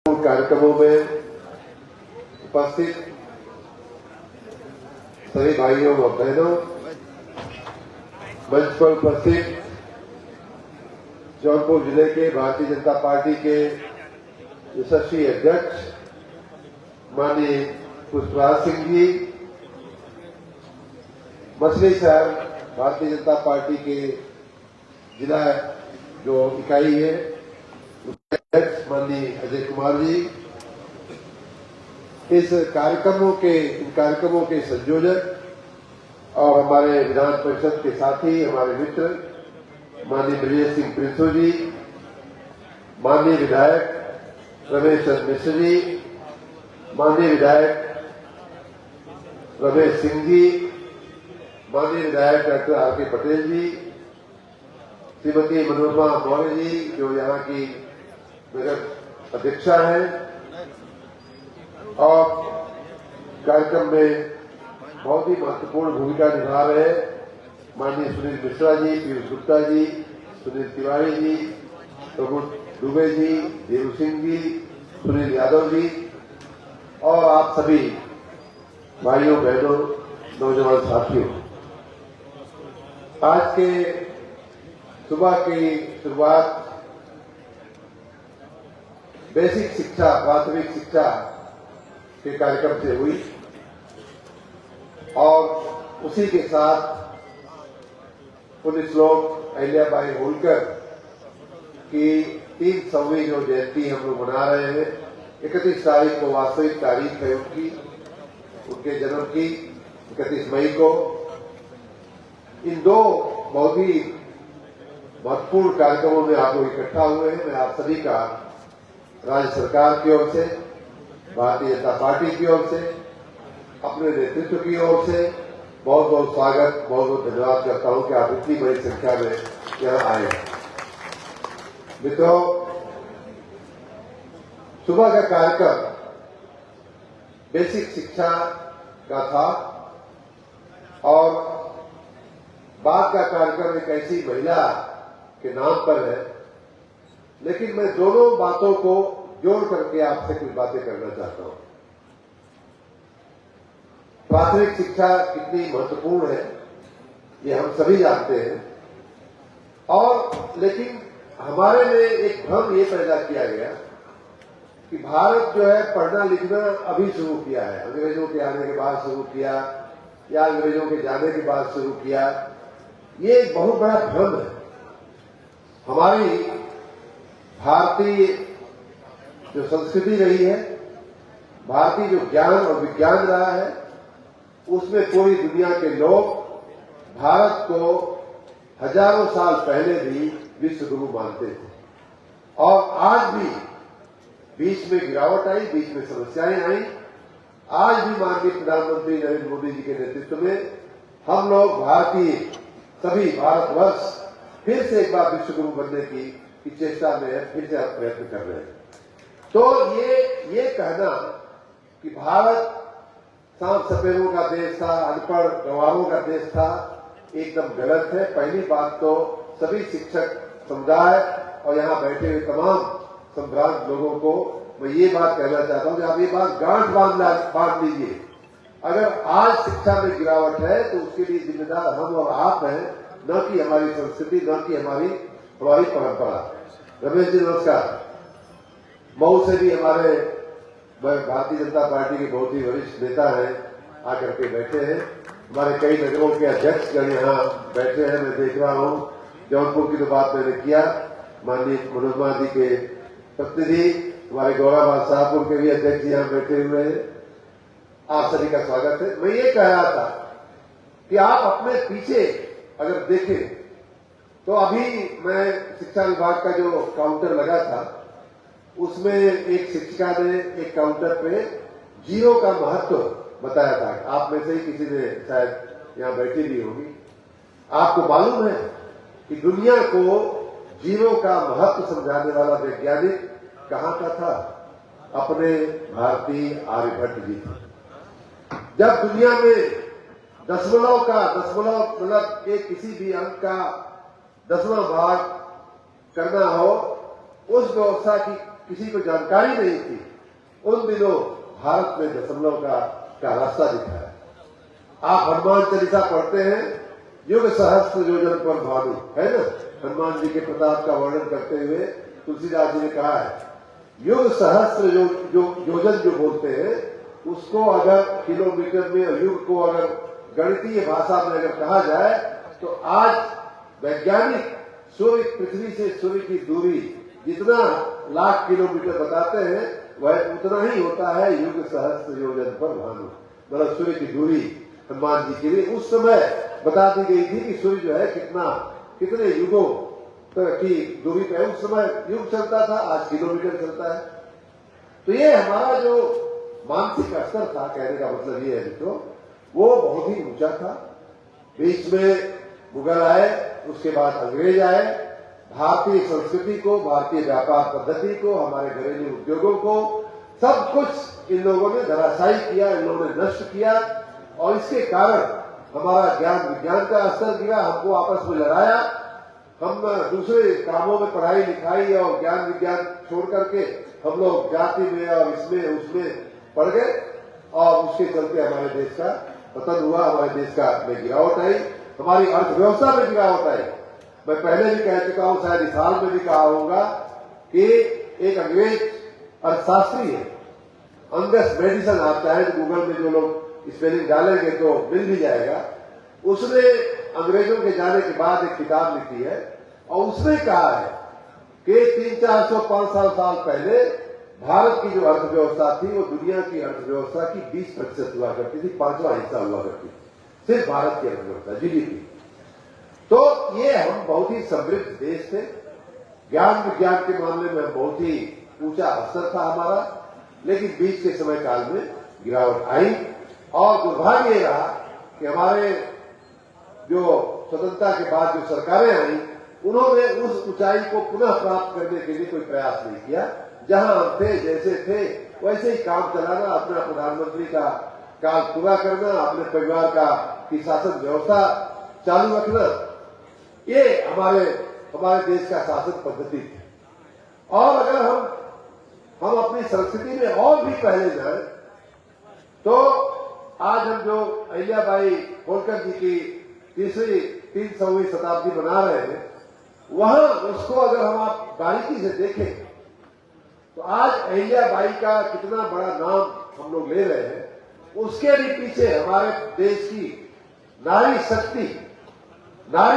कार्यक्रमों में उपस्थित सभी भाइयों और बहनों, मंच पर उपस्थित जौनपुर जिले के भारतीय जनता पार्टी के यशस्वी अध्यक्ष माननीय पुष्पराज सिंह जी, मछली शहर भारतीय जनता पार्टी के जिला जो इकाई है अध्यक्ष माननीय अजय कुमार जी, इन कार्यक्रमों के संयोजक और हमारे विधान परिषद के साथी, हमारे मित्र माननीय ब्रजेश सिंह प्रिंसू जी, माननीय विधायक रमेश मिश्र जी, माननीय विधायक रमेश सिंह जी, माननीय विधायक डॉक्टर आर.के. पटेल जी, श्रीमती मनोरमा मौर्य जी जो यहाँ की नगर अध्यक्षा है, और कार्यक्रम में बहुत ही महत्वपूर्ण भूमिका निभा रहे माननीय सुनील मिश्रा जी, पीयूष गुप्ता जी, सुनील तिवारी जी, प्रभु दुबे जी, देव सिंह जी, सुनील यादव जी और आप सभी भाइयों बहनों, नौजवान साथियों, आज के सुबह की शुरुआत बेसिक शिक्षा, प्राथमिक शिक्षा के कार्यक्रम से हुई और उसी के साथ पुण्यश्लोक अहिल्याबाई होलकर की 300वीं जो जयंती हम लोग मना रहे हैं, 31 तारीख को वास्तविक तारीख है उनके जन्म की 31 मई को। इन दो बहुत ही महत्वपूर्ण कार्यक्रमों में आप लोग इकट्ठा हुए हैं। मैं आप सभी का राज्य सरकार की ओर से, भारतीय जनता पार्टी की ओर से, अपने नेतृत्व की ओर से बहुत बहुत स्वागत, बहुत बहुत धन्यवाद करता हूं कि आप इतनी बड़ी संख्या में यहां आए। मित्रों, सुबह का कार्यक्रम बेसिक शिक्षा का था और बाद का कार्यक्रम एक ऐसी महिला के नाम पर है, लेकिन मैं दोनों बातों को जोड़ करके आपसे कुछ बातें करना चाहता हूं। प्राथमिक शिक्षा कितनी महत्वपूर्ण है ये हम सभी जानते हैं, और लेकिन हमारे में एक भ्रम ये पैदा किया गया कि भारत जो है पढ़ना लिखना अभी शुरू किया है, अंग्रेजों के आने के बाद शुरू किया या अंग्रेजों के जाने के बाद शुरू किया। ये एक बहुत बड़ा भ्रम है। हमारी भारतीय जो संस्कृति रही है, भारतीय जो ज्ञान और विज्ञान रहा है, उसमें पूरी दुनिया के लोग भारत को हजारों साल पहले भी विश्व गुरु मानते थे और आज भी बीच में गिरावट आई, बीच में समस्याएं आई। आज भी माननीय प्रधानमंत्री नरेंद्र मोदी जी के नेतृत्व में हम लोग भारतीय सभी भारतवर्ष फिर से एक बार विश्व गुरु बनने की चेष्टा में है, फिर से आप प्रयत्न कर रहे हैं। तो ये कहना कि भारत सांप सपेरों का देश था, अनपढ़ गंवारों का देश था, एकदम गलत है। पहली बात तो सभी शिक्षक समुदाय और यहां बैठे हुए तमाम संभ्रांत लोगों को मैं ये बात कहना चाहता हूं कि आप ये बात गांठ बांध लीजिए। अगर आज शिक्षा में गिरावट है तो उसके लिए जिम्मेदार हम और आप हैं, न कि हमारी संस्कृति, न कि हमारी परंपरा। रमेश जी नमस्कार। मऊ से भी हमारे भारतीय जनता पार्टी के बहुत ही वरिष्ठ नेता हैं, आकर के बैठे हैं। हमारे कई नगरों के अध्यक्षगण यहाँ बैठे हैं, मैं देख रहा हूँ। जौनपुर की तो बात मैंने किया, माननीय मनोरमा जी के प्रतिनिधि हमारे गौराबाद शाहपुर के भी अध्यक्ष यहाँ बैठे हुए हैं। आप सभी का स्वागत है। मैं ये कह रहा था कि आप अपने पीछे अगर देखें तो अभी मैं शिक्षा विभाग का जो काउंटर लगा था उसमें एक शिक्षिका ने एक काउंटर पे जीरो का महत्व बताया था। आप में से ही किसी ने शायद यहाँ बैठी भी होगी। आपको मालूम है कि दुनिया को जीरो का महत्व समझाने वाला वैज्ञानिक कहाँ का था? अपने भारतीय आर्यभट्ट जी थे। जब दुनिया में दशमलव मतलब के किसी भी अंक का 10वां भाग करना हो, उस व्यवस्था की किसी को जानकारी नहीं थी, उन दिनों भारत में दशमलव का रास्ता दिखाया। आप हनुमान चालीसा पढ़ते हैं, युग सहस्त्र योजन पर भानु, है ना? हनुमान जी के प्रताप का वर्णन करते हुए तुलसीदास जी ने कहा है, युग सहस्त्र योजन जो बोलते हैं, उसको अगर किलोमीटर में और युग को अगर गणितीय भाषा में अगर कहा जाए तो आज वैज्ञानिक सूर्य, पृथ्वी से सूर्य की दूरी जितना लाख किलोमीटर बताते हैं वह उतना ही होता है युग सहस्त्र योजन पर भानु। मतलब सूर्य की दूरी हनुमान जी के लिए उस समय बता दी गई थी कि सूर्य जो है कितने युगों की दूरी पे, उस समय युग चलता था, आज किलोमीटर चलता है। तो ये हमारा जो मानसिक स्तर था, कहने का मतलब ये है तो वो बहुत ही ऊंचा था। बीच में मुगल आए, उसके बाद अंग्रेज आए, भारतीय संस्कृति को, भारतीय व्यापार पद्धति को, हमारे घरेलू उद्योगों को, सब कुछ इन लोगों ने धराशायी किया, इन लोगों ने नष्ट किया और इसके कारण हमारा ज्ञान विज्ञान का स्तर गिरा, हमको आपस में लड़ाया, हम दूसरे कामों में पढ़ाई लिखाई और ज्ञान विज्ञान छोड़ करके हम लोग जाति में और इसमें उसमें पड़ गए और उसके चलते हमारे देश का पतन हुआ, हमारे देश का में गिरावट आई, हमारी अर्थव्यवस्था में गिरावट आई। मैं पहले भी कह चुका हूं, शायद इस साल में भी कहा होगा कि एक अंग्रेज अर्थशास्त्री है, अंगस मेडिसन, आप चाहे तो गूगल में जो लोग स्पेलिंग डालेंगे तो मिल भी जाएगा। उसने अंग्रेजों के जाने के बाद एक किताब लिखी है और उसने कहा है कि 300-400-500 साल पहले भारत की जो अर्थव्यवस्था थी वो दुनिया की अर्थव्यवस्था की 20% हुआ करती थी, 5वां हिस्सा हुआ करती थी सिर्फ भारत की अर्थव्यवस्था, जीडीपी। तो ये हम बहुत ही समृद्ध देश थे, ज्ञान विज्ञान के मामले में बहुत ही ऊंचा स्तर था हमारा, लेकिन बीच के समय काल में गिरावट आई और दुर्भाग्य ये रहा कि हमारे जो स्वतंत्रता के बाद जो सरकारें आई उन्होंने उस ऊंचाई को पुनः प्राप्त करने के लिए कोई प्रयास नहीं किया। जहां हम थे, जैसे थे वैसे ही काम चलाना, अपना प्रधानमंत्री का काम पूरा करना, अपने परिवार की शासन व्यवस्था चालू रखना, ये हमारे देश का शासन पद्धति थी। और अगर हम अपनी संस्कृति में और भी पहले जाए तो आज हम जो अहिल्याबाई होलकर जी की 300वीं शताब्दी मना रहे हैं, वहां उसको अगर हम आप बारीकी से देखें तो आज अहिल्याबाई का कितना बड़ा नाम हम लोग ले रहे हैं, उसके भी पीछे हमारे देश की नारी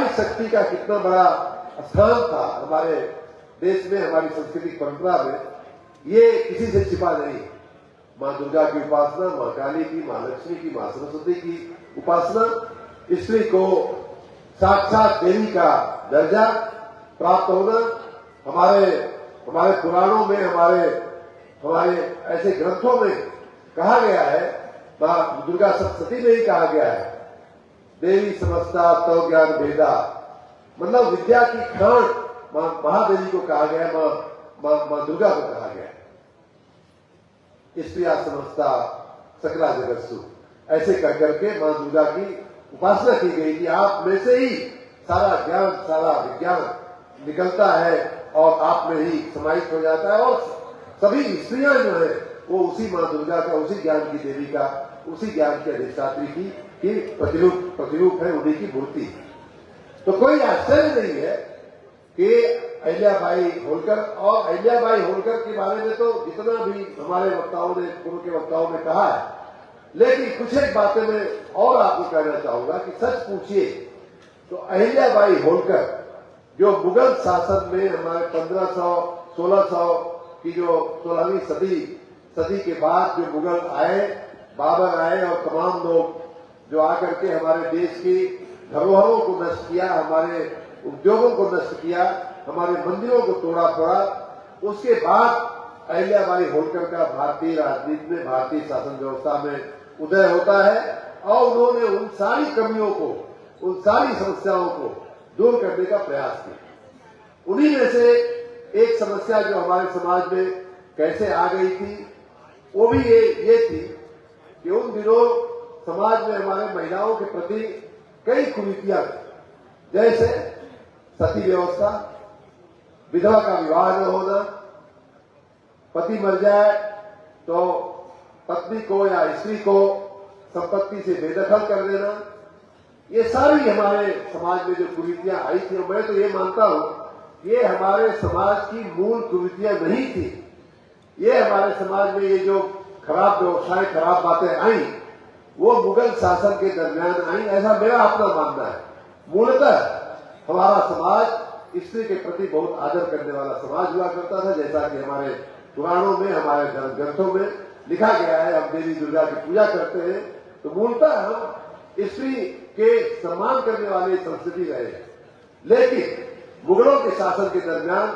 शक्ति का कितना बड़ा स्थान था हमारे देश में, हमारी सांस्कृतिक परंपरा में। ये किसी से छिपा नहीं। मां दुर्गा की उपासना, मां काली की, मां लक्ष्मी की, मां सरस्वती की उपासना, स्त्री को साक्षात देवी का दर्जा प्राप्त होना, हमारे पुराणों में, हमारे ऐसे ग्रंथों में कहा गया है, मां दुर्गा सप्तशती में ही कहा गया है, देवी समस्ता तव ज्ञान भेदा, मतलब विद्या की खान मां महादेवी को कहा गया, मां दुर्गा को कहा गया। स्त्रिया समस्ता सकला जगत्सु, ऐसे कह करके मां दुर्गा की उपासना की गई कि आप में से ही सारा ज्ञान, सारा विज्ञान निकलता है और आप में ही समाहित हो जाता है और सभी स्त्रियां जो है वो उसी मां दुर्गा का, उसी ज्ञान की देवी का, उसी ज्ञान की अधिष्ठात्री की प्रतिरूप है, उन्हीं की मूर्ति। तो कोई आश्चर्य नहीं है कि अहिल्याबाई होलकर, और अहिल्याबाई होलकर के बारे में तो जितना भी हमारे वक्ताओं ने, पूर्व के वक्ताओं ने कहा है, लेकिन कुछ एक बातें मैं और आपको कहना चाहूंगा कि सच पूछिए तो अहिल्याबाई होलकर जो मुगल शासन में हमारे 1500-1600 की जो 16वीं सदी के बाद जो मुगल आए, बाबर आए और तमाम लोग जो आकर के हमारे देश की धरोहरों को नष्ट किया, हमारे उद्योगों को नष्ट किया, हमारे मंदिरों को तोड़ा फोड़ा, उसके बाद अहिल्याबाई होलकर का भारतीय राजनीति में, भारतीय शासन व्यवस्था में उदय होता है और उन्होंने उन सारी कमियों को, उन सारी समस्याओं को दूर करने का प्रयास किया। उन्हीं में से एक समस्या जो हमारे समाज में कैसे आ गई थी, वो भी ये थी कि उन दिनों समाज में हमारे महिलाओं के प्रति कई कुरीतियां थी, जैसे सती व्यवस्था, विधवा का विवाह न होना, पति मर जाए तो पत्नी को या स्त्री को संपत्ति से बेदखल कर देना, ये सारी हमारे समाज में जो कुरीतियां आई थी, और मैं तो ये मानता हूं ये हमारे समाज की मूल कुरीतियां नहीं थी। ये हमारे समाज में ये जो खराब व्यवसाय, खराब बातें आई, वो मुगल शासन के दरमियान आई, ऐसा मेरा अपना मानना है। मूलतः हमारा समाज स्त्री के प्रति बहुत आदर करने वाला समाज हुआ करता था, जैसा कि हमारे पुराणों में, हमारे धर्म ग्रंथों में लिखा गया है। हम देवी दुर्गा की पूजा करते हैं, तो मूलतः हम स्त्री के सम्मान करने वाली संस्कृति रहे। लेकिन मुगलों के शासन के दरमियान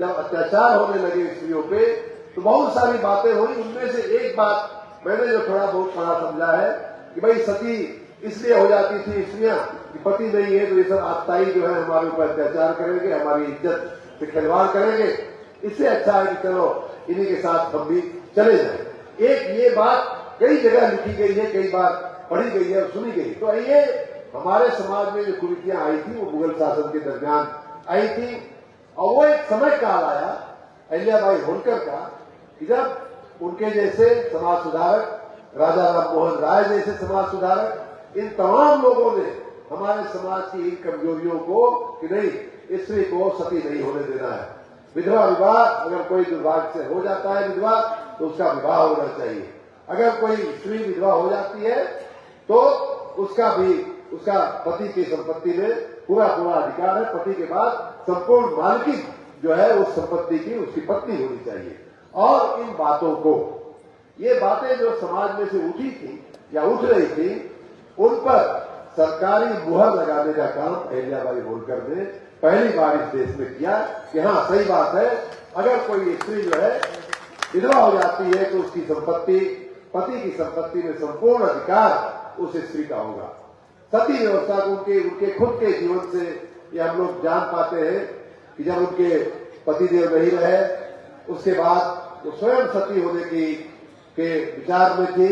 जब अत्याचार होने लगे स्त्रियों पे, तो बहुत सारी बातें हुई। उनमें से एक बात मैंने जो थोड़ा बहुत पढ़ा समझा है कि भाई सती इसलिए हो जाती थी स्त्रियां कि पति नहीं है, तो ये सब आत्ताई जो है हमारे ऊपर अत्याचार करेंगे, हमारी इज्जत से खिलवाड़ करेंगे, इससे अच्छा है कि चलो इन्हीं के साथ हम भी चले जाए। एक ये बात कई जगह लिखी गई है, कई बार पढ़ी गई है और सुनी गई। तो ये हमारे समाज में जो कुरीतियां आई थी वो मुगल शासन के दरमियान आई थी, और वो एक समय काल आया अहिल्याबाई होलकर का कि जब उनके जैसे समाज सुधारक, राजा राम मोहन राय जैसे समाज सुधारक, इन तमाम लोगों ने हमारे समाज की इन कमजोरियों को कि नहीं, स्त्री को सती नहीं होने देना है, विधवा विवाह अगर कोई दुर्भाग्य से हो जाता है विधवा, तो उसका विवाह होना चाहिए। अगर कोई स्त्री विधवा हो जाती है तो उसका पति की संपत्ति में पूरा अधिकार है। पति के बाद संपूर्ण मालिकी जो है उस संपत्ति की उसकी पत्नी होनी चाहिए। और इन बातों को, ये बातें जो समाज में से उठी थी या उठ रही थी, उन पर सरकारी मुहर लगाने का काम अहिल्याबाई होलकर ने पहली बार इस देश में किया कि हाँ सही बात है, अगर कोई स्त्री जो है विधवा हो जाती है तो उसकी संपत्ति, पति की संपत्ति में संपूर्ण अधिकार उस स्त्री का होगा। सती व्यवस्था को उनके खुद के जीवन से ये हम लोग जान पाते हैं कि जब उनके पतिदेव नहीं रहे, उसके बाद वो स्वयं सती होने के विचार में थी,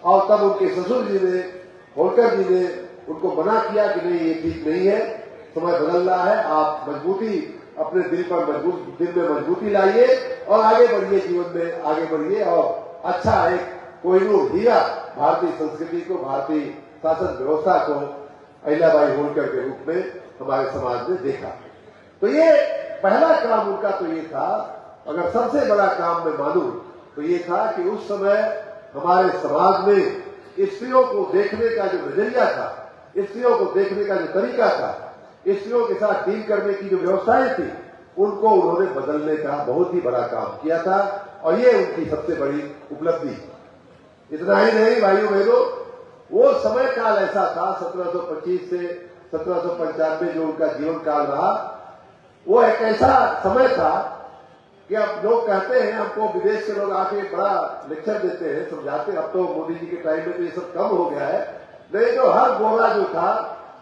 और तब उनके ससुर जी ने, होलकर जी ने उनको मना किया कि नहीं ये ठीक नहीं है, समय बदल रहा है, आप मजबूती अपने दिल में मजबूती लाइए और आगे बढ़िए, जीवन में आगे बढ़िए, और अच्छा एक कोहिनूर हीरा भारतीय संस्कृति को, भारतीय शासन व्यवस्था को अहिल्याबाई होलकर के रूप में हमारे समाज में देखा। तो ये पहला काम उनका तो ये था। अगर सबसे बड़ा काम मैं मानूं तो ये था कि उस समय हमारे समाज में स्त्रियों को देखने का जो नजरिया था, स्त्रियों को देखने का जो तरीका था, स्त्रियों के साथ डील करने की जो व्यवस्थाएं थी, उनको उन्होंने बदलने का बहुत ही बड़ा काम किया था, और ये उनकी सबसे बड़ी उपलब्धि। इतना ही नहीं भाइयों बहनों, वो समय काल ऐसा था 1725 से 1795 जो उनका जीवन काल रहा, वो एक ऐसा समय था कि अब लोग कहते हैं, हमको विदेश के लोग आके बड़ा लेक्चर देते हैं, समझाते हैं। अब तो मोदी जी के टाइम में तो ये सब कम हो गया है, नहीं तो हर गोरा जो था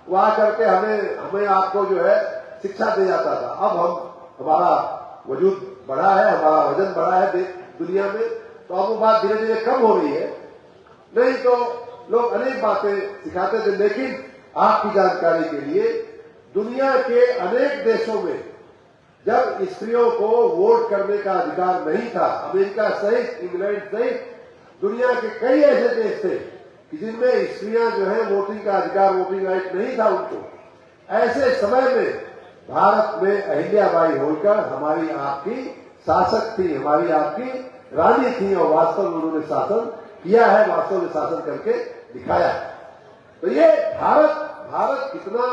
वो आकर के हमें आपको जो है शिक्षा दे जाता था। अब हमारा वजूद बढ़ा है, हमारा वजन बढ़ा है दुनिया में, तो अब वो बात धीरे धीरे कम हो रही है। नहीं तो लोग अनेक बातें सिखाते थे। लेकिन आपकी जानकारी के लिए, दुनिया के अनेक देशों में जब स्त्रियों को वोट करने का अधिकार नहीं था, अमेरिका सहित, इंग्लैंड सहित दुनिया के कई ऐसे देश थे कि जिनमें स्त्रियां जो है वोटिंग का अधिकार, वोटिंग राइट नहीं था उनको, ऐसे समय में भारत में अहिल्याबाई होलकर हमारी आपकी शासक थी, हमारी आपकी रानी थी, और वास्तव में उन्होंने शासन किया है, वास्तव में शासन करके दिखाया है। तो ये भारत कितना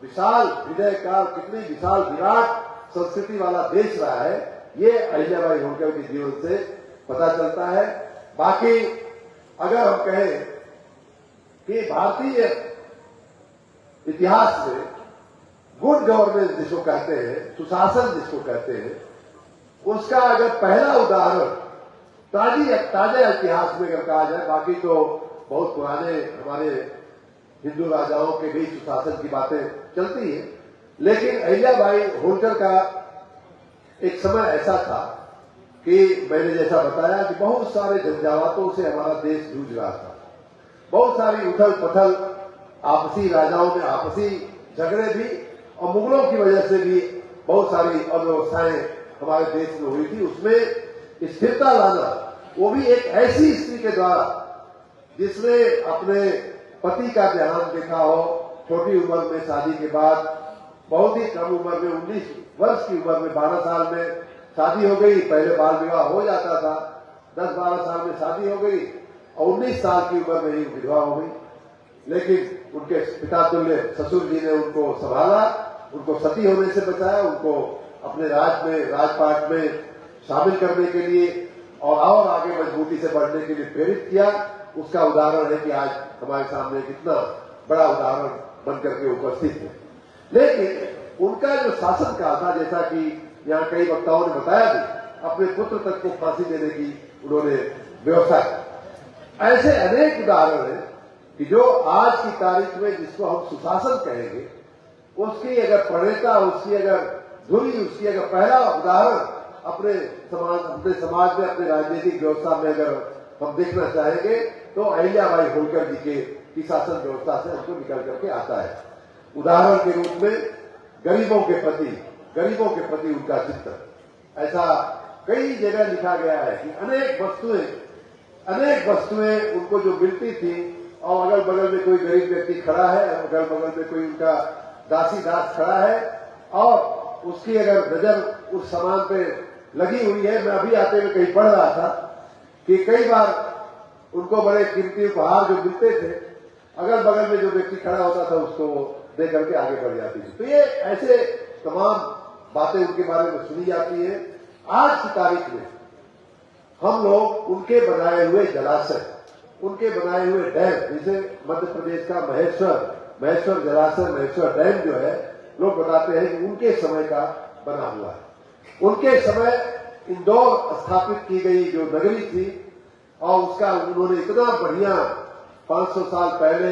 विशाल हृदय का, कितनी विशाल विराट संस्कृति वाला देश रहा है, ये अहिल्याबाई होलकर के जीवन से पता चलता है। बाकी अगर हम कहें कि भारतीय इतिहास में गुड गवर्नेंस जिसको कहते हैं, सुशासन जिसको कहते हैं, उसका अगर पहला उदाहरण ताजा इतिहास में अगर कहा जाए, बाकी तो बहुत पुराने हमारे हिंदू राजाओं के बीच सुशासन की बातें चलती है, लेकिन अहिल्याबाई होलकर का एक समय ऐसा था कि मैंने जैसा बताया कि बहुत सारे झंझावातों से हमारा देश जूझ रहा था। बहुत सारी उथल पथल, आपसी राजाओं में आपसी झगड़े भी, और मुगलों की वजह से भी बहुत सारी अव्यवस्थाएं हमारे देश में हुई थी। उसमें स्थिरता लाना, वो भी एक ऐसी स्त्री के द्वारा जिसने अपने पति का देहांत देखा हो, छोटी उम्र में शादी के बाद, बहुत ही कम उम्र में 19 वर्ष की उम्र में 12 साल में शादी हो गई। पहले बाल विवाह हो जाता था, 10-12 साल में शादी हो गई और 19 साल की उम्र में ही विधवा हो गई। लेकिन उनके पिता तुल्य ससुर जी ने उनको संभाला, उनको सती होने से बचाया, उनको अपने राजपाट में शामिल करने के लिए और आगे मजबूती से बढ़ने के लिए प्रेरित किया। उसका उदाहरण है कि आज हमारे सामने कितना बड़ा उदाहरण बनकर के उपस्थित है। लेकिन उनका जो शासन काल था, जैसा कि यहाँ कई वक्ताओं ने बताया भी, अपने पुत्र तक को फांसी देने की उन्होंने व्यवस्था की। ऐसे अनेक उदाहरण हैं कि जो आज की तारीख में जिसको हम सुशासन कहेंगे, उसकी अगर प्रणेता, उसकी अगर धुरी, उसकी अगर पहला उदाहरण अपने समाज में, अपने राजनीतिक व्यवस्था में अगर हम देखना चाहेंगे तो अहिल्याबाई होलकर जी की शासन व्यवस्था से हमको निकल करके आता है। उदाहरण के रूप में गरीबों के प्रति उनका चित्र, ऐसा कई जगह लिखा गया है कि अनेक वस्तुएं उनको जो मिलती थी और अगल बगल में कोई गरीब व्यक्ति खड़ा है, अगल बगल में कोई उनका दास खड़ा है और उसकी अगर नजर उस सामान पे लगी हुई है। मैं अभी आते हुए कहीं पढ़ रहा था कि कई बार उनको बड़े कीमती उपहार जो मिलते थे, अगल बगल में जो व्यक्ति खड़ा होता था उसको दे करके आगे बढ़ जाती थी। तो ये ऐसे तमाम बातें उनके बारे में सुनी जाती है। आज की तारीख में हम लोग उनके बनाए हुए जलाशय, उनके बनाए हुए डैम, जैसे मध्य प्रदेश का महेश्वर जलाशय, महेश्वर डैम जो है, लोग बताते हैं कि उनके समय का बना हुआ है। उनके समय इंदौर स्थापित की गई जो नगरी थी और उसका उन्होंने इतना बढ़िया 500 साल पहले,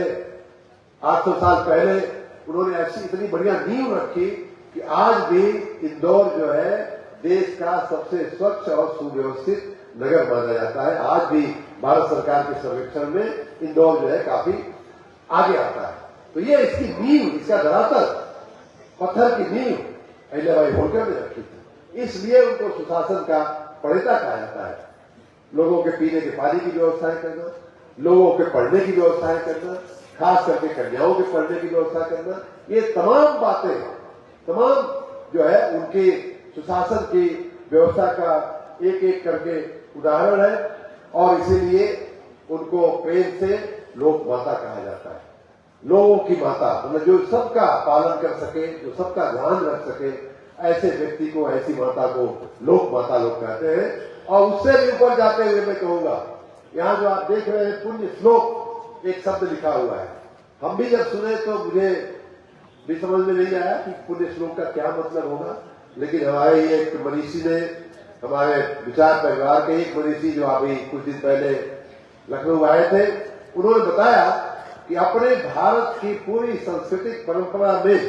800 साल पहले उन्होंने ऐसी इतनी बढ़िया नींव रखी कि आज भी इंदौर जो है देश का सबसे स्वच्छ और सुव्यवस्थित नगर माना जाता है। आज भी भारत सरकार के सर्वेक्षण में इंदौर जो है काफी आगे आता है। तो ये इसकी नींव, इसका धरातल, पत्थर की नींव अहिल्याबाई होलकर ने रखी थी। इसलिए उनको सुशासन का प्रणेता कहा जाता है। लोगों के पीने के पानी की व्यवस्थाएं करना, लोगों के पढ़ने की व्यवस्थाएं करना, खास करके कन्याओं के पढ़ने की व्यवस्था करना, ये तमाम बातें, तमाम जो है उनके सुशासन की व्यवस्था का एक एक करके उदाहरण है और इसीलिए उनको प्रेम से लोक माता कहा जाता है। लोगों की माता, मतलब जो सबका पालन कर सके, जो सबका ध्यान रख सके, ऐसे व्यक्ति को, ऐसी माता को लोक माता लोग कहते हैं। और उससे भी ऊपर जाते हुए मैं कहूंगा, यहाँ जो आप देख रहे हैं पुण्य श्लोक एक शब्द लिखा हुआ है। हम भी जब सुने तो मुझे भी समझ में नहीं आया कि पुण्य श्लोक का क्या मतलब होगा, लेकिन हमारे एक मनीषी ने, हमारे विचार परिवार के एक मनीषी जो अभी कुछ दिन पहले लखनऊ आए थे, उन्होंने बताया कि अपने भारत की पूरी सांस्कृतिक परंपरा में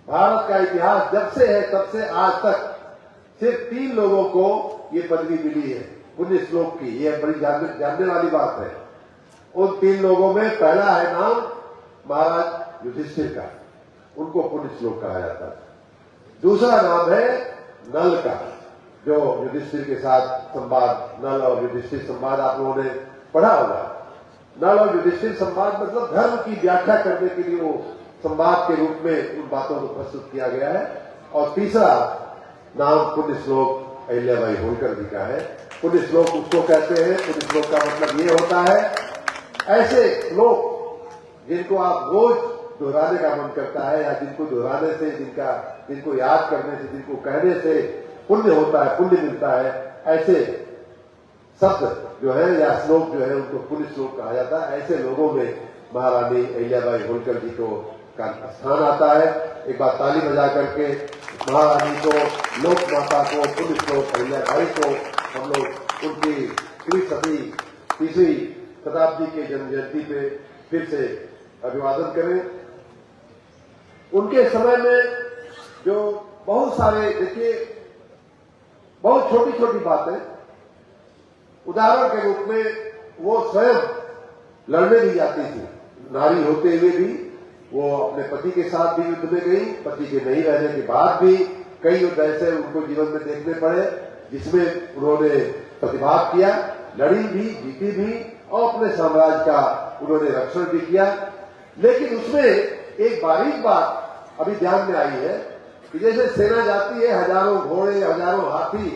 भारत का इतिहास जब से है तब से आज तक सिर्फ 3 लोगों को ये पदवी मिली है पुण्य श्लोक की। ये बड़ी जानने वाली बात है। उन 3 लोगों में पहला है नाम महाराज युधिष्ठिर का, उनको पुण्य श्लोक कहा जाता है। दूसरा नाम है नल का, जो युधिष्ठिर के साथ संवाद, नल और युधिष्ठिर संवाद आप लोगों ने पढ़ा होगा। नल और युधिष्ठिर संवाद मतलब धर्म की व्याख्या करने के लिए वो संवाद के रूप में उन बातों को प्रस्तुत किया गया है। और तीसरा नाम पुण्य श्लोक अहिल्याबाई होलकर जी का है। पुण्य श्लोक उसको कहते हैं, पुण्य श्लोक का मतलब ये होता है ऐसे श्लोक जिनको आप रोज दोहराने का मन करता है, या जिनको दोहराने से, जिनको याद करने से, जिनको कहने से पुण्य होता है, पुण्य मिलता है, ऐसे शब्द जो है या श्लोक जो है उनको पुण्य श्लोक कहा जाता है। ऐसे लोगों में महारानी अहिल्याबाई होलकर जी को का स्थान आता है। एक बार ताली बजा करके महारानी को, लोक माता को, पुण्य श्लोक अहिल्याबाई को हम लोग उनकी 3वीं शताब्दी के जन्म जयंती पे फिर से अभिवादन करें। उनके समय में जो बहुत सारे, देखिए बहुत छोटी छोटी बातें, उदाहरण के रूप में वो स्वयं लड़ने भी जाती थी। नारी होते हुए भी वो अपने पति के साथ भी युद्ध में गई, पति के नहीं रहने के बाद भी कई युद्ध ऐसे उनको जीवन में देखने पड़े जिसमें उन्होंने प्रतिभाग किया, लड़ी भी, जीती भी और अपने साम्राज्य का उन्होंने रक्षण भी किया। लेकिन उसमें एक बारीक बात अभी ध्यान में आई है कि जैसे सेना जाती है, हजारों घोड़े, हजारों हाथी,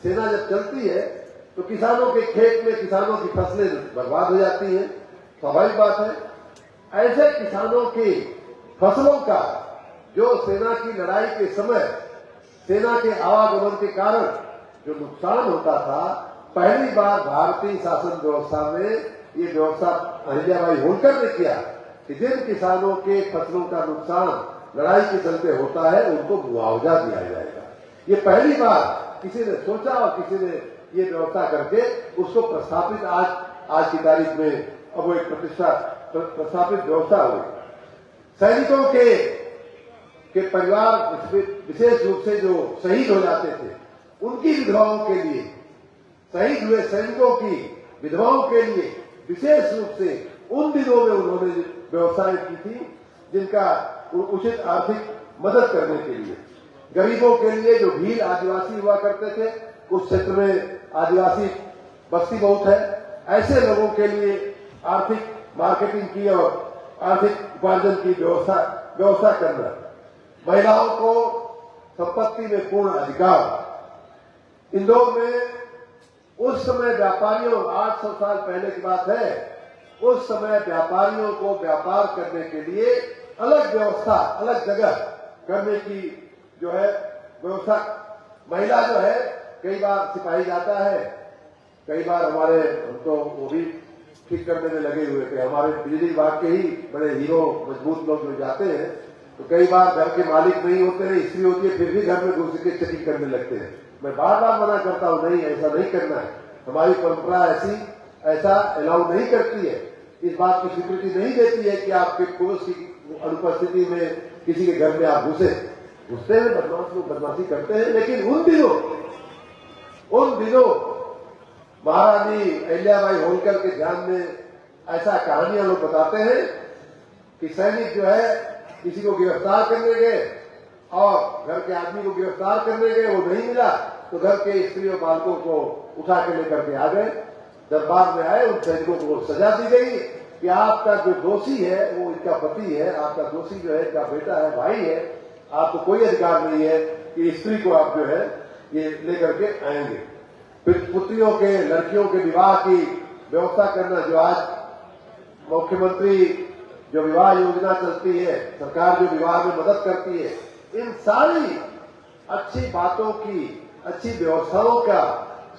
सेना जब चलती है तो किसानों के खेत में किसानों की फसलें बर्बाद हो जाती हैं, स्वाभाविक बात है। ऐसे किसानों की फसलों का जो सेना की लड़ाई के समय सेना के आवागमन के कारण जो नुकसान होता था, पहली बार भारतीय शासन व्यवस्था में ये व्यवस्था अहिल्याबाई होलकर ने किया कि जिन किसानों के फसलों का नुकसान लड़ाई के चलते होता है उनको मुआवजा दिया जाएगा। ये पहली बार किसी ने सोचा और किसी ने ये व्यवस्था करके उसको प्रस्थापित आज की तारीख में अब वो एक प्रस्थापित व्यवस्था हुई। सैनिकों के परिवार विशेष रूप से जो शहीद हो जाते थे उनकी विधवाओं के लिए, शहीद हुए सैनिकों की विधवाओं के लिए विशेष रूप से उन दिनों में उन्होंने व्यवस्थाएं की थी जिनका उचित आर्थिक मदद करने के लिए। गरीबों के लिए जो भील आदिवासी हुआ करते थे, उस क्षेत्र में आदिवासी बस्ती बहुत है, ऐसे लोगों के लिए आर्थिक मार्केटिंग की और आर्थिक उपार्जन की व्यवस्था करना, महिलाओं को संपत्ति में पूर्ण अधिकार। इंदौर में उस समय व्यापारियों, 800 साल पहले की बात है, उस समय व्यापारियों को व्यापार करने के लिए अलग व्यवस्था, अलग जगह करने की जो है व्यवस्था। महिला जो है कई बार सिपाही जाता है, कई बार हमारे तो वो भी ठीक करने में लगे हुए थे, हमारे बिजली विभाग के ही बड़े हीरो मजबूत लोग जो जाते हैं तो कई बार घर के मालिक नहीं होते हैं, स्त्री होती है, फिर भी घर में घुस के चेकिंग करने लगते हैं। मैं बार बार मना करता हूं, नहीं, ऐसा नहीं करना है। हमारी परंपरा ऐसा अलाउ नहीं करती है, इस बात की स्वीकृति नहीं देती है कि आपके पुरुष की अनुपस्थिति में किसी के घर में आप घुसते हैं, बदमाशी करते हैं। लेकिन उन दिनों महारानी अहिल्याबाई होलकर के ध्यान में ऐसा कहानियां लोग बताते हैं कि सैनिक जो है किसी को गिरफ्तार करने गए और घर के आदमी को गिरफ्तार करने गए, वो नहीं मिला तो घर के स्त्री और बालकों को उठा के लेकर के आ गए, दरबार में आए, उन सैनिकों को सजा दी गई कि आपका जो दोषी है वो इनका पति है, आपका दोषी जो है इनका बेटा है, भाई है, आपको कोई अधिकार नहीं है कि स्त्री को आप जो है ये लेकर के आएंगे। फिर पुत्रियों के, लड़कियों के विवाह की व्यवस्था करना, जो आज मुख्यमंत्री जो विवाह योजना चलती है, सरकार जो विवाह में मदद करती है, इन सारी अच्छी बातों की, अच्छी व्यवस्थाओं का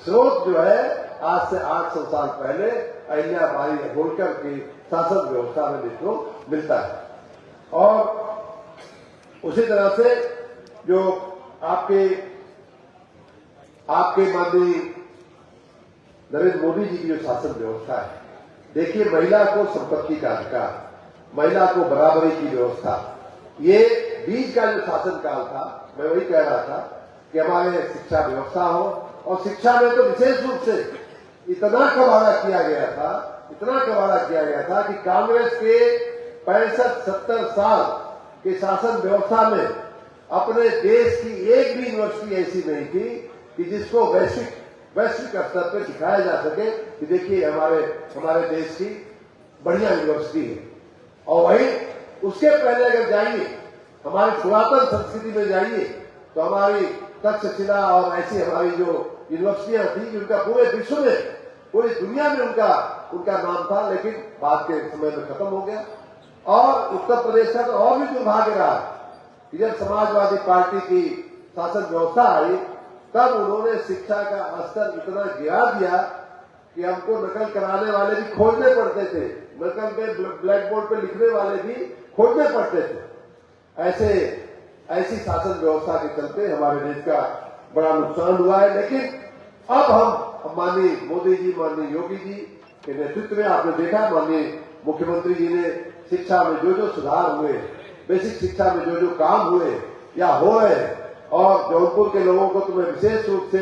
स्रोत जो है आज से 800 साल पहले अहिल्याबाई होलकर की शासन व्यवस्था में देखने मिलता है। और उसी तरह से जो आपके माननीय नरेंद्र मोदी जी की जो शासन व्यवस्था है, देखिए, महिला को संपत्ति का अधिकार, महिला को बराबरी की व्यवस्था, ये बीच का जो शासन काल था, मैं वही कह रहा था कि हमारे शिक्षा व्यवस्था हो, और शिक्षा में तो विशेष रूप से इतना कबाड़ा किया गया था कि कांग्रेस के 65-70 साल के शासन व्यवस्था में अपने देश की एक भी यूनिवर्सिटी ऐसी नहीं थी कि जिसको वैश्विक स्तर पर दिखाया जा सके कि देखिए हमारे देश की बढ़िया यूनिवर्सिटी है। और वही उसके पहले अगर जाइए, हमारी पुरातन संस्कृति में जाइए तो हमारी तक्षशिला और ऐसी हमारी जो यूनिवर्सिटियां थी, उनका पूरे विश्व में, पूरी दुनिया में उनका नाम था, लेकिन बाद के समय में खत्म हो गया। और उत्तर प्रदेश का तो और भी दुर्भाग्य रहा कि जब समाजवादी पार्टी की शासन व्यवस्था आई, तब उन्होंने शिक्षा का स्तर इतना गिरा दिया कि हमको नकल कराने वाले भी खोजने पड़ते थे, नकल पे ब्लैक बोर्ड पे लिखने वाले भी खोजने पड़ते थे। ऐसी शासन व्यवस्था के चलते हमारे देश का बड़ा नुकसान हुआ है। लेकिन अब हम माननीय मोदी जी, माननीय योगी जी के नेतृत्व में आपने देखा, माननीय मुख्यमंत्री जी ने शिक्षा में जो सुधार हुए, बेसिक शिक्षा में जो काम हुए या हो रहे हैं, और जौनपुर के लोगों को तो मैं विशेष रूप से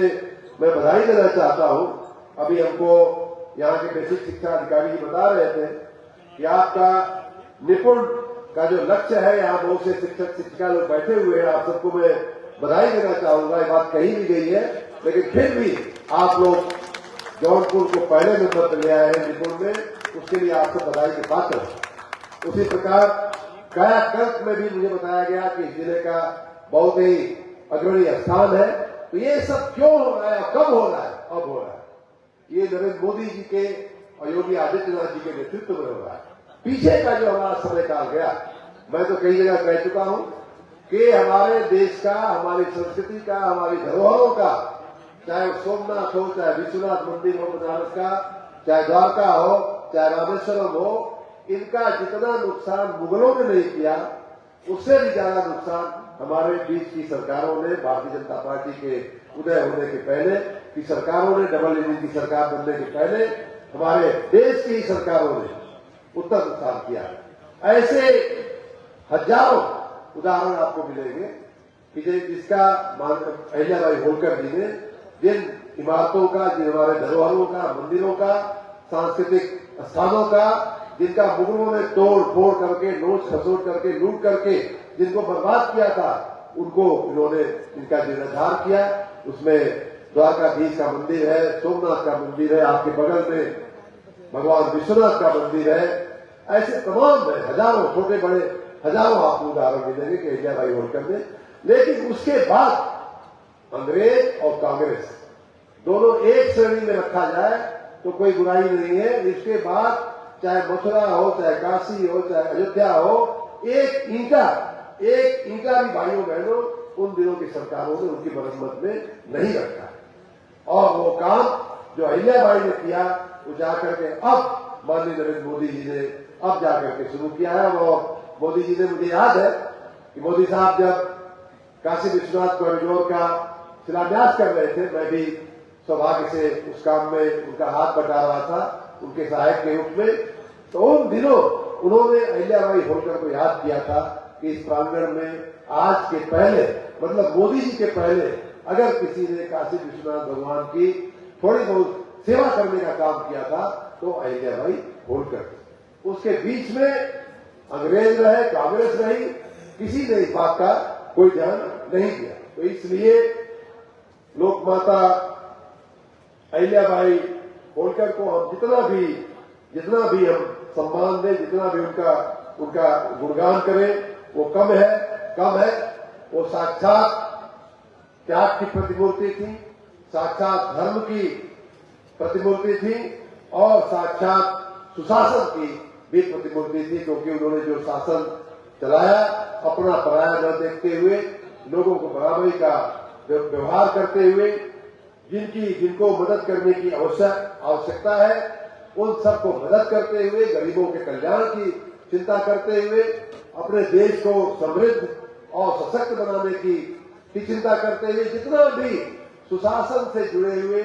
मैं बधाई देना चाहता हूं। अभी हमको यहाँ के बेसिक शिक्षा अधिकारी जी बता रहे थे कि आपका निपुण का जो लक्ष्य है, यहाँ बहुत से शिक्षक शिक्षिका लोग बैठे हुए हैं, आप सबको मैं बधाई देना चाहूंगा। ये बात कही भी गई है लेकिन फिर भी आप लोग जौनपुर को पहले नंबर पर ले आए हैं निपुण में, उसके लिए आपसे बधाई की बात है। उसी प्रकार कायाकल्प में भी मुझे बताया गया कि जिले का बहुत ही अग्रणी स्थान है। तो ये सब क्यों हो रहा है, कब हो रहा है? अब हो रहा है। ये नरेंद्र मोदी जी के और योगी आदित्यनाथ जी के नेतृत्व में हो रहा है। पीछे का जो हमारा समय काल गया, मैं तो कई जगह कह चुका हूं कि हमारे देश का, हमारी संस्कृति का, हमारी धरोहरों का, चाहे सोमनाथ हो, चाहे विश्वनाथ मंदिर हो बनारस का, चाहे द्वारका हो, चाहे रामेश्वरम हो, इनका जितना नुकसान मुगलों ने नहीं किया, उससे भी ज्यादा नुकसान हमारे बीच की सरकारों ने, भारतीय जनता पार्टी के उदय होने के पहले की सरकारों ने, डबल इंजन की सरकार बनने के पहले हमारे देश की सरकारों ने उत्तर नुकसान किया। ऐसे हजारों उदाहरण आपको मिलेंगे कि जिसका अहिल्याबाई होलकर जी ने जिन इमारतों का, जिन हमारे धरोहरों का, मंदिरों का, सांस्कृतिक स्थानों का, जिनका मुगलों ने तोड़ फोड़ करके, नोच खसोट करके, लूट करके जिनको बर्बाद किया था, उनको इन्होंने इनका जीर्णोद्धार किया। उसमें द्वारकाधीश का मंदिर है, सोमनाथ का मंदिर है, आपके बगल में भगवान विश्वनाथ का मंदिर है। ऐसे तमाम है, हजारों छोटे बड़े हजारों आपको उदाहरण मिलेंगे कि अहिल्याबाई होलकर ने। लेकिन उसके बाद अंग्रेज और कांग्रेस दोनों एक श्रेणी में रखा जाए तो कोई बुराई नहीं है। इसके बाद चाहे मथुरा हो, चाहे काशी हो, चाहे अयोध्या हो, एक ईंटा भी भाइयों बहनों उन दिनों की सरकारों ने उनकी मरम्मत में नहीं रखा। और वो काम जो अहिल्याबाई ने किया वो जाकर के अब माननीय नरेंद्र मोदी जी ने अब जाकर के शुरू किया है। और मोदी जी ने, मुझे याद है कि मोदी साहब जब काशी विश्वनाथ कॉरिडोर का शिलान्यास कर रहे थे, मैं भी सौभाग्य से उस काम में उनका हाथ बटा रहा था उनके सहायक के रूप में। तो उन दिनों उन्होंने अहिल्याबाई होलकर को याद किया था कि इस प्रांगण में आज के पहले, मतलब मोदी जी के पहले अगर किसी ने काशी विश्वनाथ भगवान की थोड़ी बहुत सेवा करने का काम किया था तो अहिल्याबाई होलकर। उसके बीच में अंग्रेज रहे, कांग्रेस रही, किसी ने इस बात का कोई ध्यान नहीं दिया। तो इसलिए लोकमाता अहिल्याबाई होलकर को हम जितना भी हम सम्मान दें, जितना भी उनका गुणगान करें, वो कम है। वो साक्षात त्याग की प्रतिमूर्ति थी, साक्षात धर्म की प्रतिमूर्ति थी और साक्षात सुशासन की भी प्रतिमूर्ति थी। क्योंकि उन्होंने जो शासन चलाया, अपना पराया न देखते हुए, लोगों को बराबरी का व्यवहार करते हुए, जिनको मदद करने की आवश्यकता है उन सबको मदद करते हुए, गरीबों के कल्याण की चिंता करते हुए, अपने देश को समृद्ध और सशक्त बनाने की चिंता करते हुए, जितना भी सुशासन से जुड़े हुए,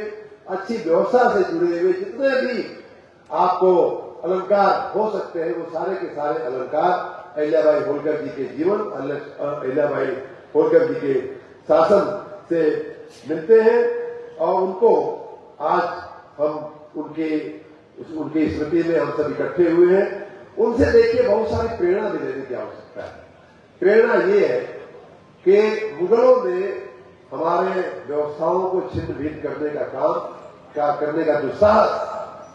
अच्छी व्यवस्था से जुड़े हुए जितने भी आपको अलंकार हो सकते हैं, वो सारे के सारे अलंकार अहिल्याबाई होलकर जी के जीवन, अहिल्याबाई होलकर जी के शासन से मिलते हैं। और उनको आज हम उनकी स्मृति में हम सब इकट्ठे हुए हैं। उनसे देखिए बहुत सारी प्रेरणा भी लेने की आवश्यकता है। प्रेरणा ये है कि मुगलों ने हमारे व्यवस्थाओं को छिन्न भिन्न करने का दुस्साहस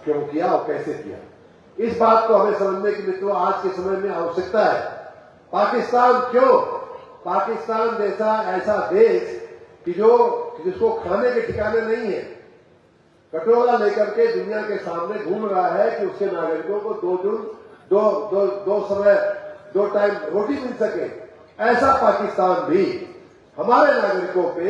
क्यों किया और कैसे किया, इस बात को हमें समझने की मित्रों आज के समय में आवश्यकता है। पाकिस्तान जैसा ऐसा देश कि जिसको खाने के ठिकाने नहीं है, कटोरा लेकर के दुनिया के सामने घूम रहा है कि उसके नागरिकों को दो टाइम रोटी मिल सके, ऐसा पाकिस्तान भी हमारे नागरिकों पे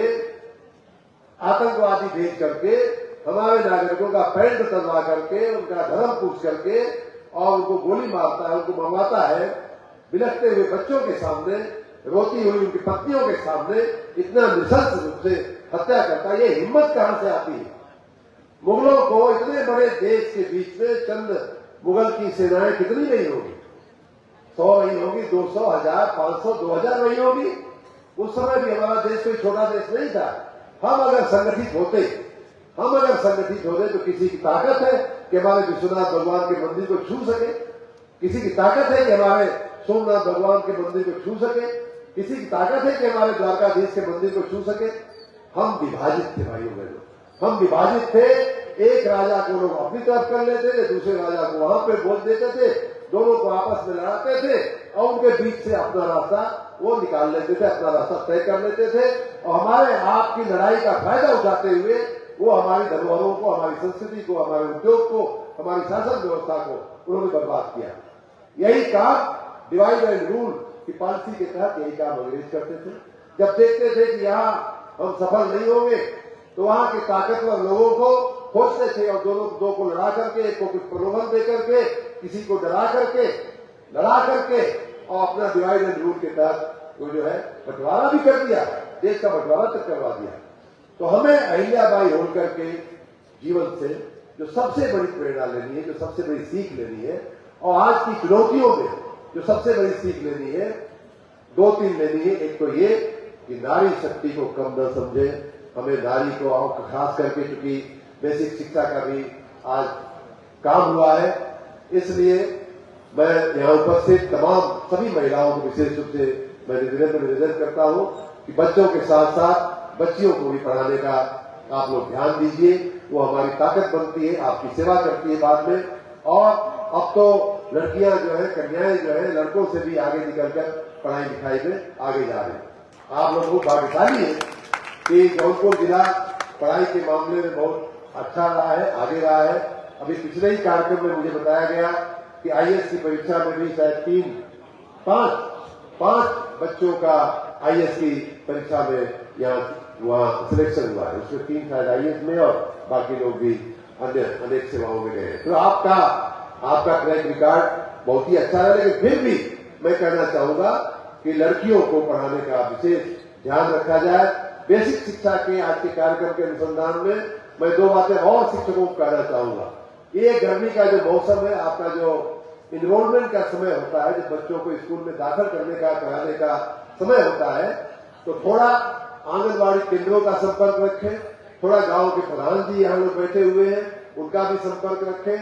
आतंकवादी भेज करके, हमारे नागरिकों का पैंट तलवा करके, उनका धर्म पूछ करके और उनको गोली मारता है, उनको मरवाता है, बिलखते हुए बच्चों के सामने, रोती हुई उनकी पत्नियों के सामने इतना निशंस रूप से हत्या करता है। ये हिम्मत कहां से आती है? मुगलों को इतने बड़े देश के बीच में चंद मुगल की सेनाएं कितनी नहीं होगी? 100 नहीं होगी, 200, 1000, 500, 2000 नहीं होगी। उस समय भी हमारा देश कोई छोटा देश नहीं था। हम अगर संगठित होते तो किसी की ताकत है कि हमारे विश्वनाथ भगवान के मंदिर को छू सके, किसी की ताकत है कि हमारे सोमनाथ भगवान के मंदिर को छू सके, किसी की ताकत है कि हमारे द्वारकाधीश के मंदिर को छू सके। हम विभाजित थे भाइयों बहनों, हम विभाजित थे। एक राजा को लोग अपनी तरफ कर लेते थे, दूसरे राजा को वहां पे बोल देते थे, दोनों को आपस में लड़ाते थे और उनके बीच से अपना रास्ता वो निकाल लेते थे, अपना रास्ता तय कर लेते थे। और हमारे आपकी लड़ाई का फायदा उठाते हुए वो हमारी धरोहरों को, हमारी संस्कृति को, हमारे उद्योग को, हमारी शासन व्यवस्था को उन्होंने बर्बाद किया। यही काम डिवाइड एंड रूल की पॉलिसी के तहत यही काम अंग्रेज करते थे। जब देखते थे कि यहाँ हम सफल नहीं होंगे तो वहां के ताकतवर लोगों को खोजते थे और दो को लड़ा करके, एक को कुछ प्रलोभन दे करके, किसी को डरा करके, लड़ा करके और अपना डिवाइड एंड रूल के तहत वो जो है बंटवारा भी कर दिया, देश का बंटवारा तक करवा दिया। तो हमें अहिल्याबाई होलकर के जीवन से जो सबसे बड़ी प्रेरणा लेनी है, जो सबसे बड़ी सीख लेनी है और आज की चुनौतियों में जो सबसे बड़ी सीख लेनी है, 2-3 लेनी है। एक तो ये कि नारी शक्ति को कम न समझे, हमें नारी को और खास करके चूंकि बेसिक शिक्षा का भी आज काम हुआ है, इसलिए मैं यहाँ उपस्थित तमाम सभी महिलाओं को विशेष रूप से मैं निवेदन करता हूँ कि बच्चों के साथ साथ बच्चियों को भी पढ़ाने का आप लोग ध्यान दीजिए। वो हमारी ताकत बनती है, आपकी सेवा करती है बाद में। और अब तो लड़कियां जो है, कन्याएं जो है, लड़कों से भी आगे निकलकर पढ़ाई लिखाई में आगे जा रहे हैं। आप लोग बहुत भाग्यशाली है कि जौनपुर जिला पढ़ाई के मामले में बहुत अच्छा रहा है, आगे रहा है। अभी पिछले ही कार्यक्रम में मुझे बताया गया कि आईएएस की परीक्षा में भी शायद 5 बच्चों का आईएएस की परीक्षा में वहाँ सिलेक्शन हुआ है। उसमें 3 शायद आईएएस में और बाकी लोग भी अन्य अनेक सेवाओं में गए। तो आपका ट्रैक रिकॉर्ड बहुत ही अच्छा है, लेकिन फिर भी मैं कहना चाहूंगा कि लड़कियों को पढ़ाने का विशेष ध्यान रखा जाए। बेसिक शिक्षा के आज के कार्यक्रम के अनुसंधान में मैं 2 बातें और शिक्षकों को कहना चाहूंगा। ये गर्मी का जो मौसम है, आपका जो इनरोलमेंट का समय होता है, जब बच्चों को स्कूल में दाखिल करने का, कराने का समय होता है, तो थोड़ा आंगनबाड़ी केंद्रों का संपर्क रखें, थोड़ा गांव के प्रधान जी यहाँ लोग बैठे हुए हैं उनका भी संपर्क रखें।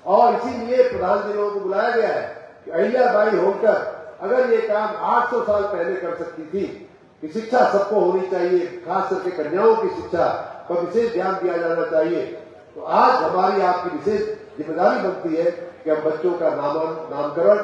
और इसीलिए प्रधान जी लोगों को बुलाया गया है कि अहिल्याबाई होलकर अगर ये काम 800 साल पहले कर सकती थी कि शिक्षा सबको होनी चाहिए, खास करके कन्याओं की शिक्षा पर विशेष ध्यान दिया जाना चाहिए, तो आज हमारी आपकी विशेष जिम्मेदारी बनती है कि हम बच्चों का नामकरण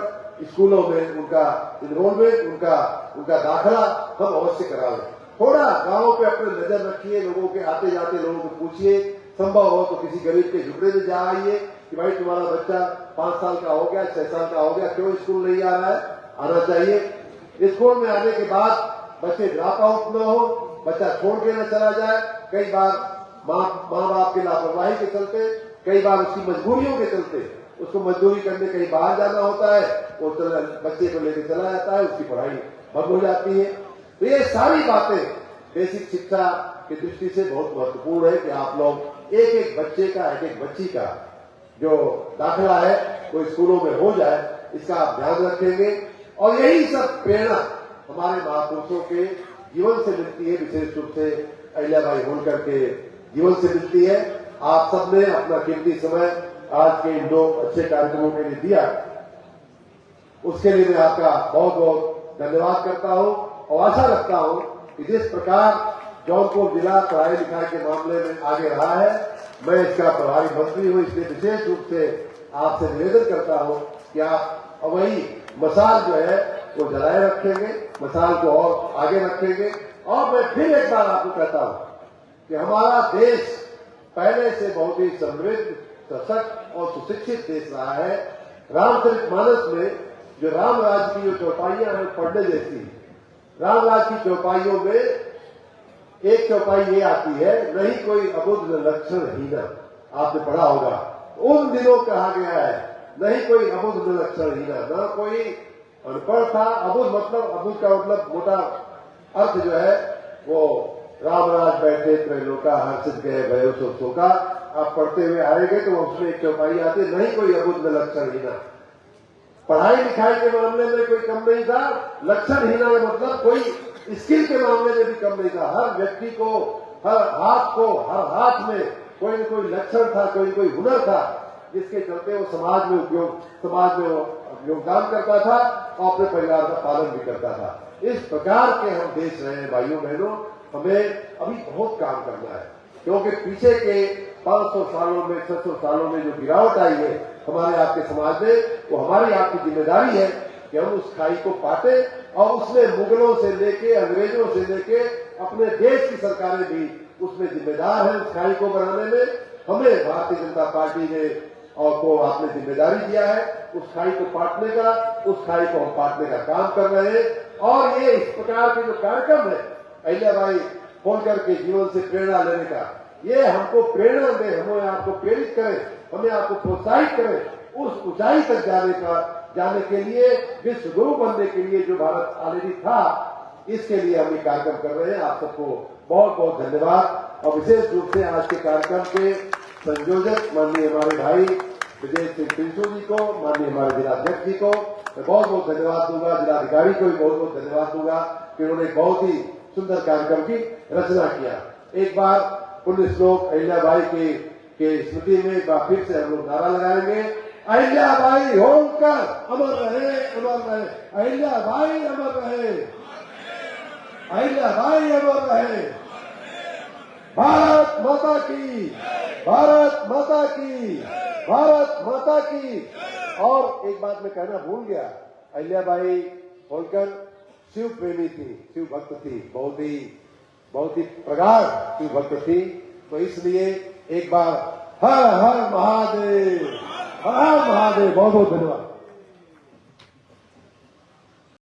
स्कूलों में, उनका इनरोलमेंट, उनका दाखिला हम अवश्य कराएं। थोड़ा गांवों पे अपने नजर रखिए, लोगों के आते जाते लोगों को पूछिए, संभव हो तो किसी गरीब के झुपड़े में जा आइए कि भाई तुम्हारा बच्चा 5 साल का हो गया, 6 साल का हो गया, क्यों स्कूल नहीं आ रहा है? आना चाहिए। स्कूल में आने के बाद बच्चे ड्रॉप आउट न हो, बच्चा छोड़ के न चला जाए। कई बार माँ बाप की लापरवाही के चलते, कई बार उसकी मजबूरियों के चलते उसको मजदूरी करने कहीं बाहर जाना होता है, वो बच्चे को लेकर चला जाता है, उसकी पढ़ाई बंद हो जाती है। तो ये सारी बातें बेसिक शिक्षा की दृष्टि से बहुत महत्वपूर्ण है कि आप लोग एक बच्चे का, एक बच्ची का जो दाखिला है वो स्कूलों में हो जाए, इसका आप ध्यान रखेंगे। और यही सब प्रेरणा हमारे महापुरुषों के जीवन से मिलती है, विशेष रूप से अहिल्याबाई होलकर के जीवन से मिलती है। आप सबने अपना कीमती समय आज के इन 2 अच्छे कार्यक्रमों के लिए दिया, उसके लिए मैं आपका बहुत बहुत धन्यवाद करता हूं और आशा रखता हूं कि जिस प्रकार जौनपुर जिला पढ़ाई लिखाई के मामले में आगे रहा है, मैं इसका प्रभारी मंत्री हूं, इसलिए विशेष रूप से आपसे निवेदन करता हूं कि आप वही मसाल जो है वो जलाए रखेंगे, मसाल को और आगे रखेंगे। और मैं फिर एक बार आपको कहता हूं कि हमारा देश पहले से बहुत ही समृद्ध, सशक्त और सुशिक्षित देश रहा है। रामचरितमानस में जो रामराज की जो चौपाइयां हैं पढ़ने जैसी, रामराज की चौपाइयों में एक चौपाई ये आती है, नहीं कोई अबुद्ध लक्षण हीना, आपने पढ़ा होगा। उन दिनों कहा गया है नहीं कोई अबुद्ध लक्षण हीना, न कोई अनपढ़ था। अबुद्ध का मतलब मोटा अर्थ जो है वो रामराज बैठे त्रैलोका हर्षित गए भयो सो शोका, आप पढ़ते हुए आएंगे तो उसमें एक चौपाई आती है, नहीं कोई अबुद्ध लक्षण हीना। पढ़ाई लिखाई के मामले में कोई कम नहीं था, लक्षण हीना मतलब कोई स्किल के मामले में भी कम नहीं था। हर व्यक्ति को, हर हाथ में कोई न कोई लक्षण था, कोई न कोई हुनर था, जिसके चलते वो समाज में योगदान करता था और अपने परिवार का पालन भी करता था। इस प्रकार के हम देश रहे हैं भाइयों बहनों, हमें अभी बहुत काम करना है, क्योंकि पीछे के 500 सालों में 600 सालों में जो गिरावट आई है हमारे आपके समाज में, वो हमारी आपकी जिम्मेदारी है कि हम उस खाई को पाटे और उसमें मुगलों से लेके अंग्रेजों से लेके अपने देश की सरकारें भी उसमें जिम्मेदार है। उस खाई को बनाने में हमें भारतीय जनता पार्टी ने और को आपने जिम्मेदारी दिया है उस खाई को पाटने का, उस खाई को हम पाटने का काम कर रहे हैं। और ये इस प्रकार के जो कार्यक्रम है अहिल्याबाई होलकर के जीवन से प्रेरणा लेने का, ये हमको प्रेरणा दे, हमें आपको प्रेरित करें, हमें आपको प्रोत्साहित करें उस ऊंचाई तक जाने के लिए, विश्व गुरु बनने के लिए जो भारत ऑलरेडी था, इसके लिए हम ये कार्यक्रम कर रहे हैं। आप सबको बहुत बहुत धन्यवाद। और विशेष रूप से आज के कार्यक्रम के संयोजक माननीय हमारे भाई विजय सिंह पिंटू जी को, माननीय हमारे जिलाध्यक्ष जी को मैं बहुत बहुत धन्यवाद दूंगा, जिलाधिकारी को भी बहुत बहुत धन्यवाद दूंगा कि उन्होंने बहुत ही सुंदर कार्यक्रम की रचना किया। एक बार 19 श्लोक अहिल्याबाई के स्मृति में एक बार फिर से हम लोग नारा लगाएंगे, अहिल्याबाई होलकर अमर रहे, अमर रहे, अहिल्याबाई अमर रहे, अहिल्याबाई अमर रहे, भारत माता की, भारत माता की, भारत माता की। और एक बात मैं कहना भूल गया, अहिल्याबाई होलकर शिव प्रेमी थी, शिव भक्त थी, बहुत ही प्रगाढ़ शिव भक्त थी। तो इसलिए एक बार हर हर महादेव, हर हर महादेव, बहुत बहुत धन्यवाद।